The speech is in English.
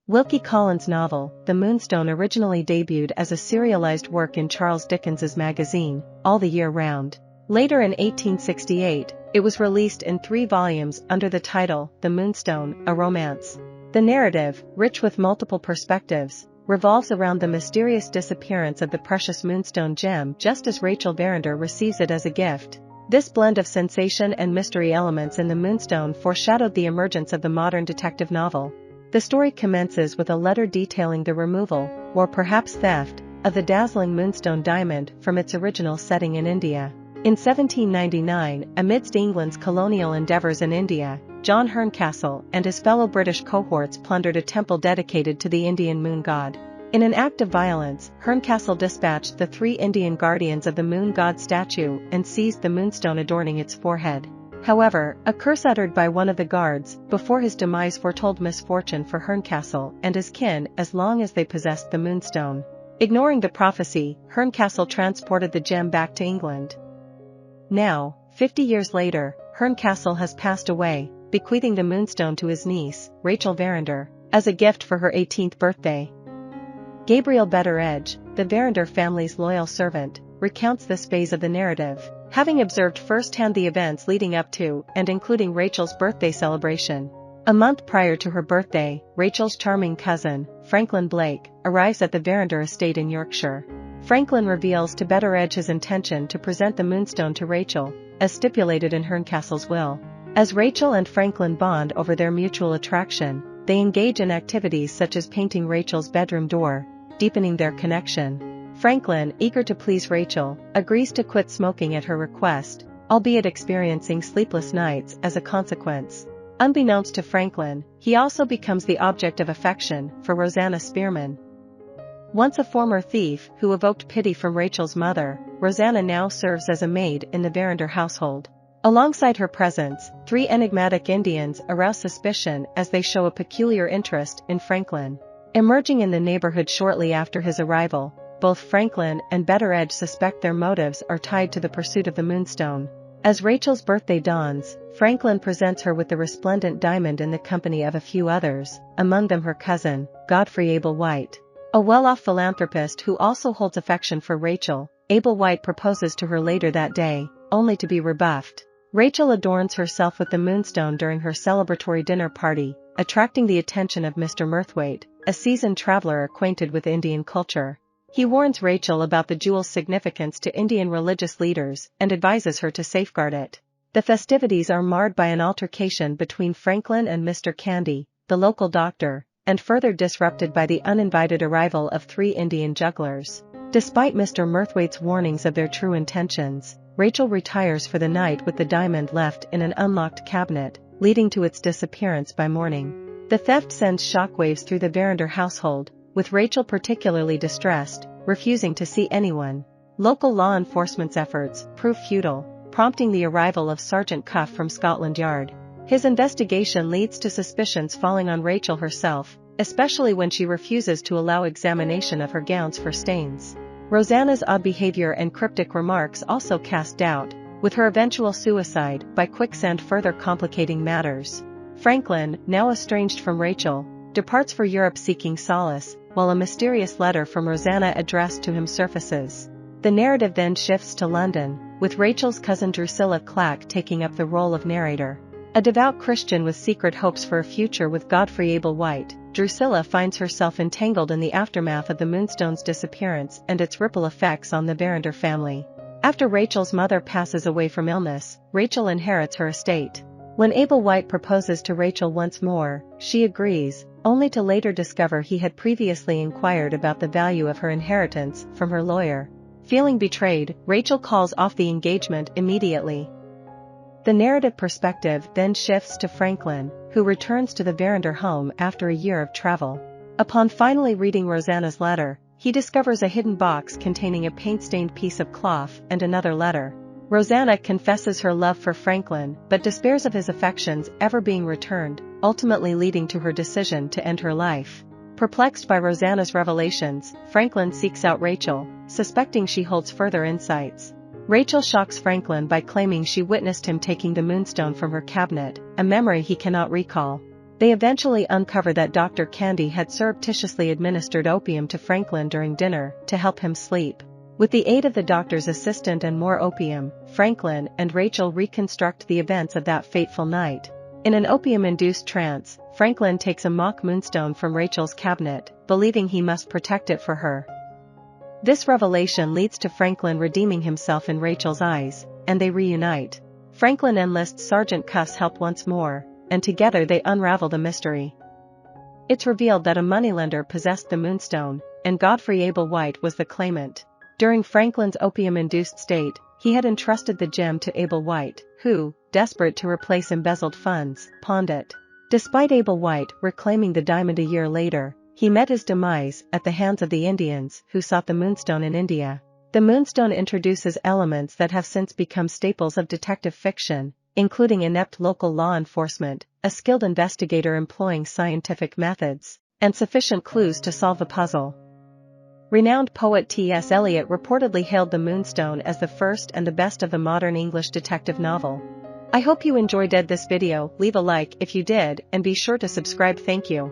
Wilkie Collins' novel, The Moonstone, originally debuted as a serialized work in Charles Dickens's magazine, All the Year Round. Later in 1868, it was released in 3 volumes under the title, The Moonstone, a Romance. The narrative, rich with multiple perspectives, revolves around the mysterious disappearance of the precious Moonstone gem just as Rachel Verinder receives it as a gift. This blend of sensation and mystery elements in The Moonstone foreshadowed the emergence of the modern detective novel. The story commences with a letter detailing the removal, or perhaps theft, of the dazzling Moonstone diamond from its original setting in India. In 1799, amidst England's colonial endeavours in India, John Herncastle and his fellow British cohorts plundered a temple dedicated to the Indian moon god. In an act of violence, Herncastle dispatched the 3 Indian guardians of the moon god statue and seized the moonstone adorning its forehead. However, a curse uttered by one of the guards before his demise foretold misfortune for Herncastle and his kin as long as they possessed the moonstone. Ignoring the prophecy, Herncastle transported the gem back to England. Now, 50 years later, Herncastle has passed away, bequeathing the moonstone to his niece, Rachel Verinder, as a gift for her 18th birthday. Gabriel Betteredge, the Verinder family's loyal servant, recounts this phase of the narrative, having observed firsthand the events leading up to and including Rachel's birthday celebration. A month prior to her birthday, Rachel's charming cousin, Franklin Blake, arrives at the Verinder estate in Yorkshire. Franklin reveals to Betteredge his intention to present the moonstone to Rachel, as stipulated in Herncastle's will. As Rachel and Franklin bond over their mutual attraction, they engage in activities such as painting Rachel's bedroom door, deepening their connection. Franklin, eager to please Rachel, agrees to quit smoking at her request, albeit experiencing sleepless nights as a consequence. Unbeknownst to Franklin, he also becomes the object of affection for Rosanna Spearman. Once a former thief who evoked pity from Rachel's mother, Rosanna now serves as a maid in the Verinder household. Alongside her presence, 3 enigmatic Indians arouse suspicion as they show a peculiar interest in Franklin. Emerging in the neighborhood shortly after his arrival, both Franklin and Betteredge suspect their motives are tied to the pursuit of the moonstone. As Rachel's birthday dawns, Franklin presents her with the resplendent diamond in the company of a few others, among them her cousin, Godfrey Abel White. A well-off philanthropist who also holds affection for Rachel, Abel White proposes to her later that day, only to be rebuffed. Rachel adorns herself with the moonstone during her celebratory dinner party, attracting the attention of Mr. Murthwaite, a seasoned traveler acquainted with Indian culture. He warns Rachel about the jewel's significance to Indian religious leaders and advises her to safeguard it. The festivities are marred by an altercation between Franklin and Mr. Candy, the local doctor, and further disrupted by the uninvited arrival of 3 Indian jugglers. Despite Mr. Murthwaite's warnings of their true intentions, Rachel retires for the night with the diamond left in an unlocked cabinet, leading to its disappearance by morning. The theft sends shockwaves through the Verinder household, with Rachel particularly distressed, refusing to see anyone. Local law enforcement's efforts prove futile, prompting the arrival of Sergeant Cuff from Scotland Yard. His investigation leads to suspicions falling on Rachel herself, especially when she refuses to allow examination of her gowns for stains. Rosanna's odd behavior and cryptic remarks also cast doubt, with her eventual suicide by quicksand further complicating matters. Franklin, now estranged from Rachel, departs for Europe seeking solace, while a mysterious letter from Rosanna addressed to him surfaces. The narrative then shifts to London, with Rachel's cousin Drusilla Clack taking up the role of narrator. A devout Christian with secret hopes for a future with Godfrey Abel White, Drusilla finds herself entangled in the aftermath of the moonstone's disappearance and its ripple effects on the Verinder family. After Rachel's mother passes away from illness, Rachel inherits her estate. When Abel White proposes to Rachel once more, she agrees, only to later discover he had previously inquired about the value of her inheritance from her lawyer. Feeling betrayed, Rachel calls off the engagement immediately. The narrative perspective then shifts to Franklin, who returns to the Verinder home after a year of travel. Upon finally reading Rosanna's letter, he discovers a hidden box containing a paint-stained piece of cloth and another letter. Rosanna confesses her love for Franklin but despairs of his affections ever being returned, ultimately leading to her decision to end her life. Perplexed by Rosanna's revelations, Franklin seeks out Rachel, suspecting she holds further insights. Rachel shocks Franklin by claiming she witnessed him taking the moonstone from her cabinet, a memory he cannot recall. They eventually uncover that Dr. Candy had surreptitiously administered opium to Franklin during dinner to help him sleep. With the aid of the doctor's assistant and more opium, Franklin and Rachel reconstruct the events of that fateful night. In an opium-induced trance, Franklin takes a mock moonstone from Rachel's cabinet, believing he must protect it for her. This revelation leads to Franklin redeeming himself in Rachel's eyes, and they reunite. Franklin enlists Sergeant Cuff's help once more, and together they unravel the mystery. It's revealed that a moneylender possessed the moonstone, and Godfrey Abel White was the claimant. During Franklin's opium-induced state, he had entrusted the gem to Abel White, who, desperate to replace embezzled funds, pawned it. Despite Abel White reclaiming the diamond a year later, he met his demise at the hands of the Indians who sought the moonstone in India. The Moonstone introduces elements that have since become staples of detective fiction, including inept local law enforcement, a skilled investigator employing scientific methods, and sufficient clues to solve a puzzle. Renowned poet T.S. Eliot reportedly hailed The Moonstone as the first and the best of the modern English detective novel. I hope you enjoyed this video. Leave a like if you did, and be sure to subscribe. Thank you.